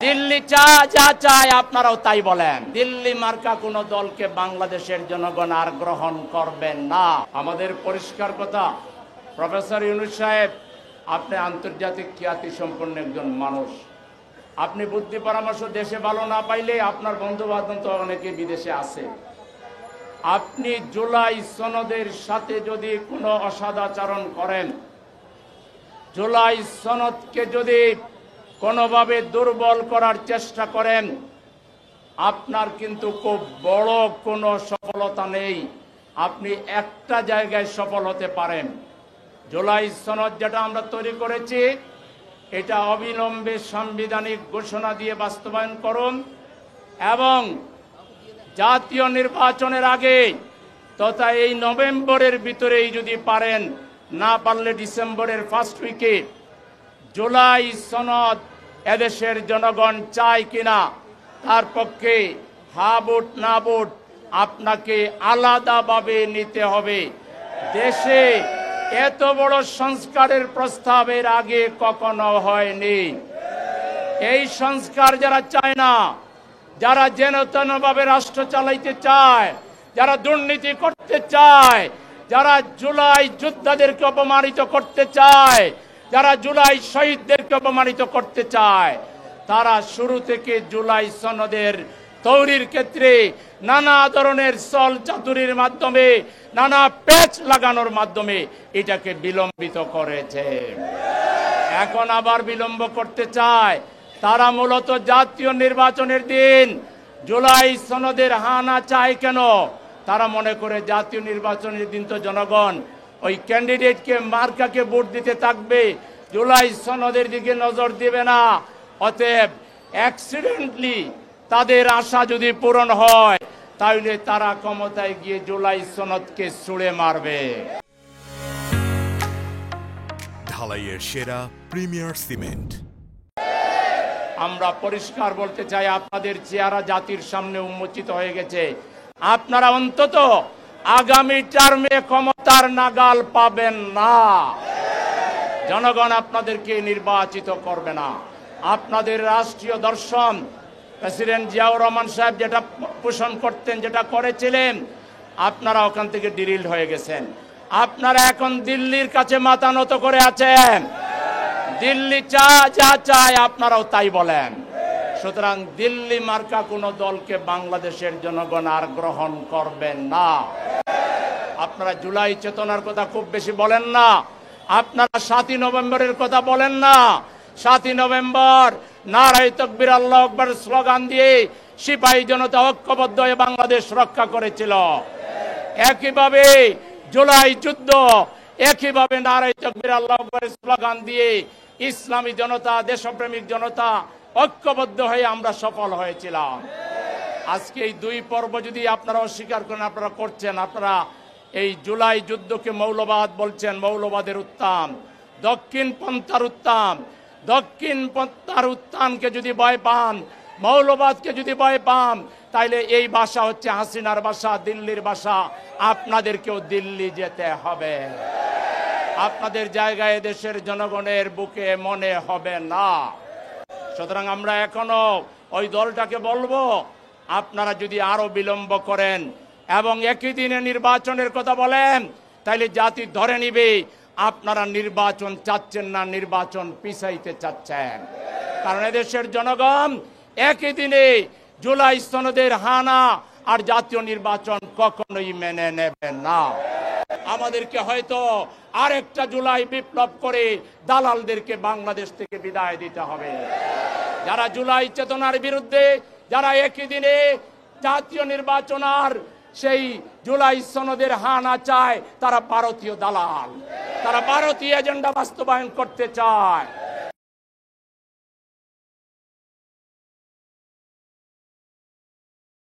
দিল্লি যা চায় আপনারাও তাই বলেন। দিল্লি মার্কা কোন দলকে বাংলাদেশের জনগণ আর গ্রহণ করবেন না। আমাদের পরিষ্কার কথা, প্রফেসর ইউনূস সাহেব, আপনি আন্তর্জাতিক খ্যাতি সম্পন্ন একজন মানুষ। আপনি বুদ্ধি পরামর্শ দেশে ভালো না পাইলে আপনার বন্ধু বান্ধব তো অনেকে বিদেশে আছে। আপনি জুলাই সনদের সাথে যদি কোনো অসদাচরণ করেন, জুলাই সনদকে যদি কোনোভাবে দুর্বল করার চেষ্টা করেন, আপনার কিন্তু খুব বড় কোনো সফলতা নেই। আপনি একটা জায়গায় সফল হতে পারেন। জুলাই সনদ যেটা আমরা তৈরি করেছি, এটা অবিলম্বে সাংবিধানিক ঘোষণা দিয়ে বাস্তবায়ন করুন এবং জাতীয় নির্বাচনের আগে তথা এই নভেম্বরের ভিতরেই যদি পারেন, না পারলে ডিসেম্বরের ফার্স্ট উইকে জুলাই সনদ এদেশের জনগণ চায় কিনা তার পক্ষে হা ভোট না ভোট আপনাকে আলাদাভাবে নিতে হবে। দেশে এত বড় সংস্কারের প্রস্তাবের আগে কখনো হয়নি। এই সংস্কার যারা চায় না, যারা যেন তেনভাবে রাষ্ট্র চালাইতে চায়, যারা দুর্নীতি করতে চায়, যারা জুলাই যোদ্ধাদেরকে অপমানিত করতে চায়, যারা জুলাই শহীদদেরকে অপমানিত করতে চায়, তারা শুরু থেকে জুলাই সনদের তৈরির ক্ষেত্রে নানা ধরনের ছল চাতুরির মাধ্যমে, নানা পেচ লাগানোর মাধ্যমে এটাকে বিলম্বিত করেছে। এখন আবার বিলম্ব করতে চায়। তারা মূলত জাতীয় নির্বাচনের দিন জুলাই সনদের হানা চায় কেন? তারা মনে করে জাতীয় নির্বাচনের দিন তো জনগণ ওই ক্যান্ডিডেটকে মার্কাকে ভোট দিতে থাকবে, জুলাই সনদের দিকে নজর দিবে না। অতএব অ্যাক্সিডেন্টলি তাদের আশা যদি পূরণ হয়, তাহলে তারা ক্ষমতায় গিয়ে জুলাই সনদকে ছুঁড়ে মারবে। ঢালাইয়ের সেরা প্রিমিয়ার সিমেন্ট। আমরা পরিষ্কার বলতে চাই, আপনাদের চেহারা জাতির সামনে উন্মোচিত হয়ে গেছে। আপনারা অন্তত আগামী টার্মে ক্ষমতার নাগাল পাবেন না। জনগণ আপনাদেরকে নির্বাচিত করবে না। আপনাদের রাষ্ট্রীয় দর্শন প্রেসিডেন্ট জিয়াউর রহমান সাহেব যেটা পোষণ করতেন, যেটা করেছিলেন, আপনারা ওখান থেকে ডিরিল্ড হয়ে গেছেন। আপনারা এখন দিল্লির কাছে মাথা নত করে আছেন। দিল্লি যা চায় আপনারাও তাই বলেন। সুতরাং দিল্লি মার্কা কোন দলকে বাংলাদেশের জনগণ আর গ্রহণ করবেন না। আপনারা জুলাই চেতনার কথা খুব বেশি বলেন না। আপনারা 7ই নভেম্বরের কথা বলেন না। 7ই নভেম্বর নারায়ে তাকবীর আল্লাহু আকবার স্লোগান দিয়ে সিপাহী জনতা ঐক্যবদ্ধ হয়ে বাংলাদেশ রক্ষা করেছিল। একইভাবে জুলাই যুদ্ধ, একইভাবে নারায়ে তাকবীর আল্লাহু আকবার স্লোগান দিয়ে ইসলামী জনতা, দেশপ্রেমিক জনতা ঐক্যবদ্ধ হয়ে আমরা সফল হয়েছিলাম। আজকে এই দুই পর্ব যদি আপনারা অস্বীকার করেন, আপনারা করছেন, আপনারা এই জুলাই যুদ্ধকে মৌলবাদ বলছেন। মৌলবাদের উত্থান, দক্ষিণ পন্থার উত্থান, দক্ষিণ পন্থার উত্থানকে যদি ভয় পান, মৌলবাদকে যদি ভয় পান, তাইলে এই ভাষা হচ্ছে হাসিনার ভাষা, দিল্লির ভাষা। আপনাদেরকেও দিল্লি যেতে হবে। আপনাদের জায়গায় দেশের জনগণের বুকে মনে হবে না। সুতরাং আমরা এখনো ওই দলটাকে বলবো, আপনারা যদি আরো বিলম্ব করেন এবং একই দিনে নির্বাচনের কথা বলেন, তাইলে জাতি ধরে নিবে আপনারা নির্বাচন চাচ্ছেন না, নির্বাচন পিছাইতে চাচ্ছেন। কারণ এদেশের জনগণ একই দিনে জুলাই সনদের হানা আর জাতীয় নির্বাচন কখনোই মেনে নেবে না। আমাদেরকে হয়তো আরেকটা জুলাই বিপ্লব করে দালালদেরকে বাংলাদেশ থেকে বিদায় দিতে হবে। যারা জুলাই চেতনার বিরুদ্ধে, যারা একই দিনে জাতীয় নির্বাচন আর সেই জুলাই সনদের হানা চায়, তারা ভারতীয় দালাল, তারা ভারতীয় এজেন্ডা বাস্তবায়ন করতে চায়।